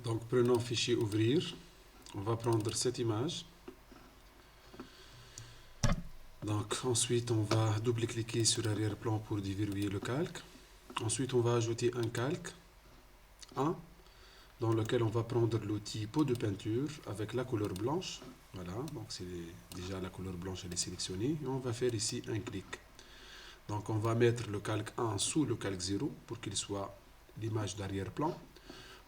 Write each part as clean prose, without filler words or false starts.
Donc prenons fichier ouvrir. On va prendre cette image. Donc ensuite on va double-cliquer sur l'arrière-plan pour déverrouiller le calque. Ensuite on va ajouter un calque 1 dans lequel on va prendre l'outil pot de peinture avec la couleur blanche. Voilà, donc c'est déjà la couleur blanche, elle est sélectionnée. Et on va faire ici un clic. Donc on va mettre le calque 1 sous le calque 0 pour qu'il soit l'image d'arrière-plan.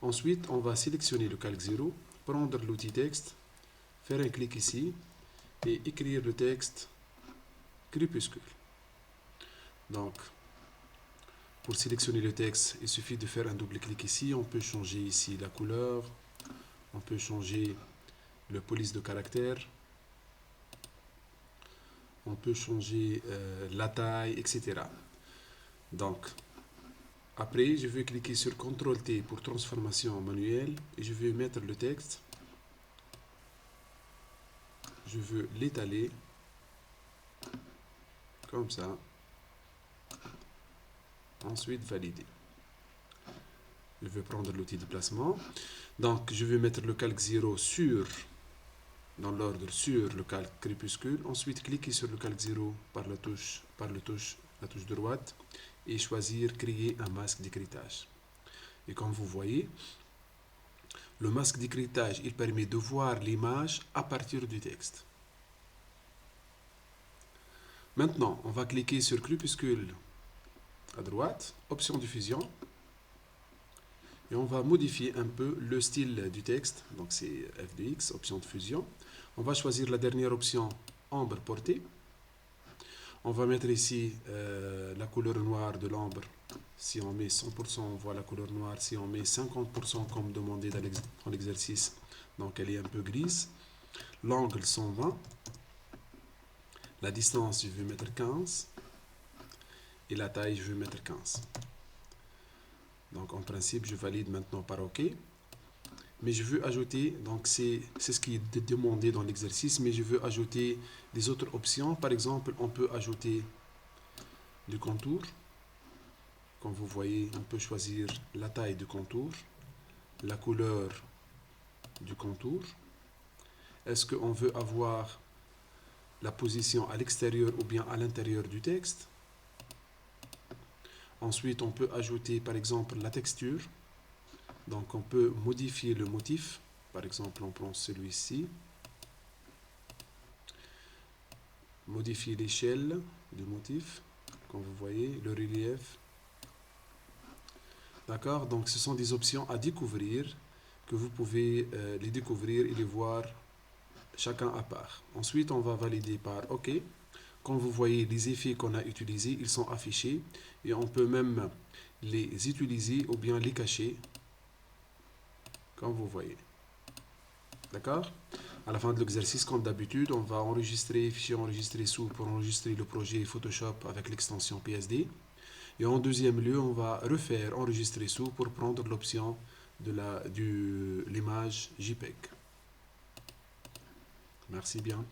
Ensuite on va sélectionner le calque 0, prendre l'outil texte, faire un clic ici et écrire le texte crépuscule. Donc pour sélectionner le texte, il suffit de faire un double clic ici. On peut changer ici la couleur, on peut changer le police de caractère, on peut changer la taille, etc. Donc après je vais cliquer sur CTRL-T pour transformation manuelle et je vais mettre le texte. Je veux l'étaler comme ça. Ensuite valider. Je vais prendre l'outil de placement. Donc je vais mettre le calque 0 dans l'ordre sur le calque crépuscule. Ensuite cliquer sur le calque 0 par la touche droite et choisir créer un masque d'écritage. Et comme vous voyez, le masque d'écritage il permet de voir l'image à partir du texte. Maintenant on va cliquer sur crépuscule à droite, option diffusion. Et on va modifier un peu le style du texte. Donc c'est FDX, option de fusion. On va choisir la dernière option, ombre portée. On va mettre ici la couleur noire de l'ombre. Si on met 100%, on voit la couleur noire. Si on met 50% comme demandé dans l'exercice, donc elle est un peu grise. L'angle 120. La distance, je vais mettre 15. Et la taille, je vais mettre 15. Donc en principe, je valide maintenant par OK. Mais je veux ajouter, donc c'est ce qui est demandé dans l'exercice, mais je veux ajouter des autres options. Par exemple, on peut ajouter du contour. Comme vous voyez, on peut choisir la taille du contour, la couleur du contour. Est-ce qu'on veut avoir la position à l'extérieur ou bien à l'intérieur du texte? Ensuite, on peut ajouter par exemple la texture. Donc on peut modifier le motif. Par exemple, on prend celui-ci. Modifier l'échelle du motif. Comme vous voyez, le relief. D'accord? Donc ce sont des options à découvrir, que vous pouvez les découvrir et les voir chacun à part. Ensuite, on va valider par OK. Comme vous voyez, les effets qu'on a utilisés, ils sont affichés. Et on peut même les utiliser ou bien les cacher. Comme vous voyez. D'accord? À la fin de l'exercice, comme d'habitude, on va enregistrer, fichier enregistré sous pour enregistrer le projet Photoshop avec l'extension PSD. Et en deuxième lieu, on va refaire enregistrer sous pour prendre l'option de l'image JPEG. Merci bien.